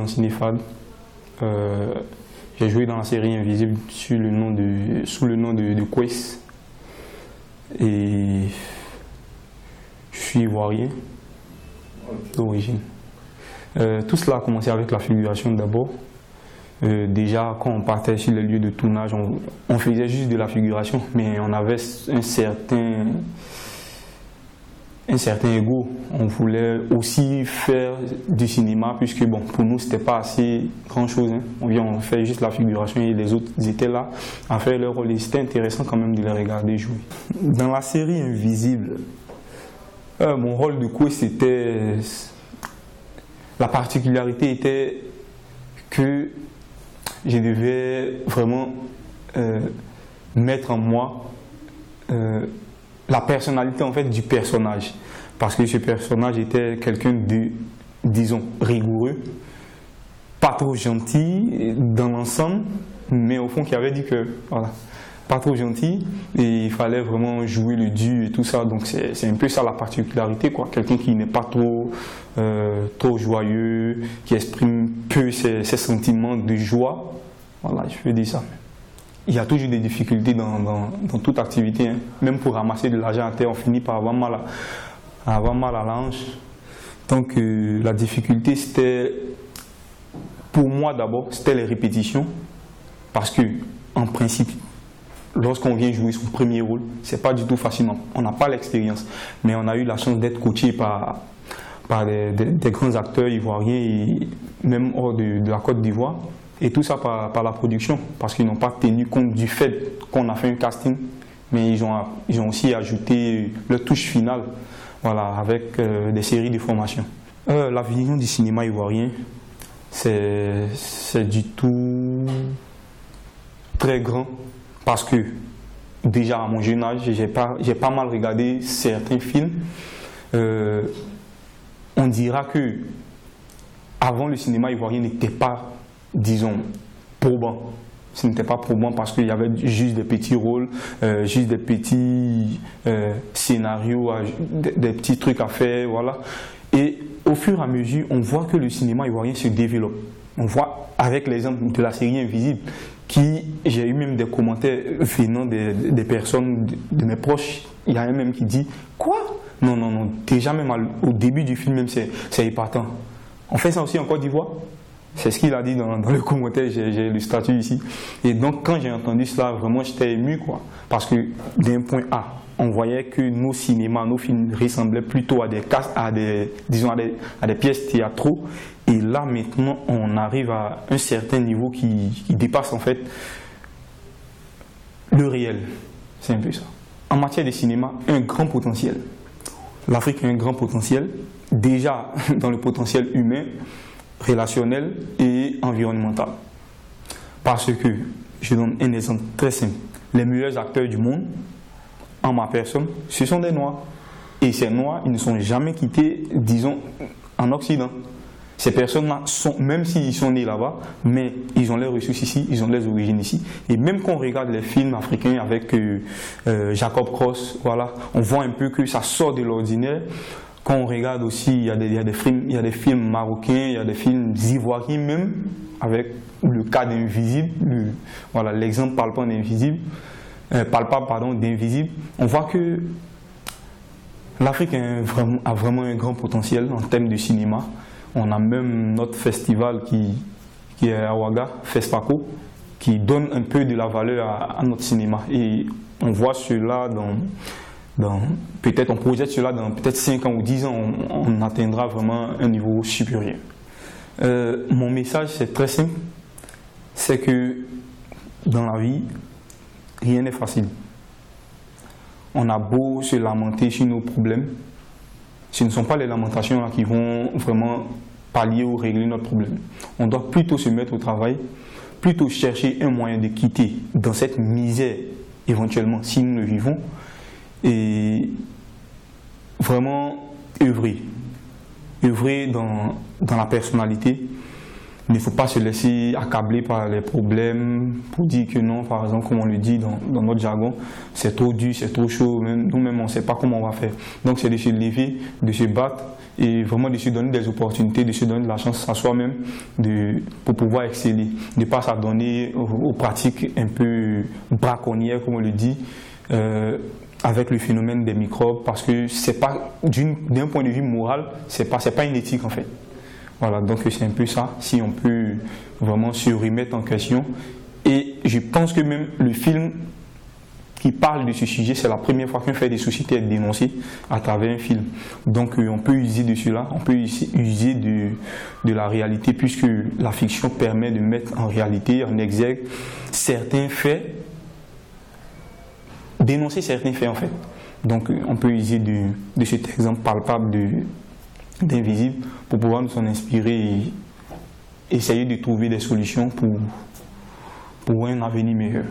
cinéphale. J'ai joué dans la série Invisible sous le nom de Quest. Et je suis ivoirien d'origine. Tout cela a commencé avec la figuration d'abord. Déjà, quand on partait sur les lieux de tournage, on faisait juste de la figuration, mais on avait un certain ego. On voulait aussi faire du cinéma, puisque bon, pour nous, c'était pas assez grand-chose. Hein. On fait juste la figuration et les autres ils étaient là à faire leur rôle. Et c'était intéressant quand même de les regarder jouer. Dans la série Invisible, mon rôle de quoi c'était... La particularité était que je devais vraiment mettre en moi la personnalité en fait du personnage, parce que ce personnage était quelqu'un de, disons, rigoureux, pas trop gentil dans l'ensemble, mais au fond qui avait dit que voilà, pas trop gentil, et il fallait vraiment jouer le dur et tout ça. Donc c'est un peu ça la particularité, quoi. Quelqu'un qui n'est pas trop joyeux, qui exprime peu ses sentiments de joie. Voilà, je peux dire ça. Il y a toujours des difficultés dans toute activité, hein. Même pour ramasser de l'argent à terre, on finit par avoir mal à la hanche. Donc la difficulté, c'était, pour moi d'abord, c'était les répétitions. Parce que, en principe, lorsqu'on vient jouer son premier rôle, c'est pas du tout facile. On n'a pas l'expérience. Mais on a eu la chance d'être coaché par des grands acteurs ivoiriens, et même hors de la Côte d'Ivoire. Et tout ça par la production, parce qu'ils n'ont pas tenu compte du fait qu'on a fait un casting, mais ils ont aussi ajouté leur touche finale, voilà, avec des séries de formation. La vision du cinéma ivoirien, c'est du tout très grand, parce que déjà à mon jeune âge, j'ai pas mal regardé certains films. On dira que avant, le cinéma ivoirien n'était pas, disons, probant. Ce n'était pas probant parce qu'il y avait juste des petits rôles, juste des petits scénarios, des petits trucs à faire, voilà. Et au fur et à mesure, on voit que le cinéma ivoirien se développe. On voit avec l'exemple de la série Invisible, j'ai eu même des commentaires venant des personnes, de mes proches. Il y a un même qui dit « Quoi ? Non, non, non, déjà même au début du film, même c'est épatant. On fait ça aussi en Côte d'Ivoire ?» C'est ce qu'il a dit dans le commentaire, j'ai le statut ici. Et donc quand j'ai entendu cela, vraiment j'étais ému, quoi. Parce que d'un point A, on voyait que nos cinémas, nos films ressemblaient plutôt à des pièces théâtraux. Et là maintenant, on arrive à un certain niveau qui dépasse en fait le réel. C'est un peu ça. En matière de cinéma, un grand potentiel. L'Afrique a un grand potentiel, déjà dans le potentiel humain, relationnel et environnemental. Parce que, je donne un exemple très simple, les meilleurs acteurs du monde, en ma personne, ce sont des Noirs. Et ces Noirs, ils ne sont jamais quittés, disons, en Occident. Ces personnes-là, même s'ils sont nés là-bas, mais ils ont les ressources ici, ils ont les origines ici. Et même quand on regarde les films africains avec Jacob Cross, voilà, on voit un peu que ça sort de l'ordinaire. Quand on regarde aussi, il y a des films marocains, il y a des films ivoiriens même, avec le cas d'Invisible, voilà, l'exemple palpable d'Invisible, d'Invisible. On voit que l'Afrique a vraiment un grand potentiel en termes de cinéma. On a même notre festival qui est à Ouaga, FESPACO, qui donne un peu de la valeur à notre cinéma. Et on voit cela peut-être on projette cela dans peut-être 5 ans ou 10 ans, on atteindra vraiment un niveau supérieur. Mon message, c'est très simple, c'est que dans la vie, rien n'est facile. On a beau se lamenter sur nos problèmes, ce ne sont pas les lamentations là qui vont vraiment pallier ou régler notre problème. On doit plutôt se mettre au travail, plutôt chercher un moyen de quitter dans cette misère, éventuellement, si nous le vivons, et vraiment œuvrer dans la personnalité, il ne faut pas se laisser accabler par les problèmes pour dire que non, par exemple, comme on le dit dans notre jargon, c'est trop dur, c'est trop chaud, nous-mêmes on ne sait pas comment on va faire. Donc c'est de se lever, de se battre et vraiment de se donner des opportunités, de se donner de la chance à soi-même pour pouvoir exceller, de ne pas s'adonner aux pratiques un peu braconnières, comme on le dit, avec le phénomène des microbes, parce que c'est pas, d'un point de vue moral, c'est pas une éthique en fait. Voilà, donc c'est un peu ça, si on peut vraiment se remettre en question. Et je pense que même le film qui parle de ce sujet, c'est la première fois qu'un fait des sociétés est dénoncé à travers un film. Donc on peut user de cela, on peut user de la réalité, puisque la fiction permet de mettre en réalité, en exergue, certains faits, dénoncer certains faits en fait. Donc on peut user de cet exemple palpable d'Invisible pour pouvoir nous en inspirer et essayer de trouver des solutions pour un avenir meilleur.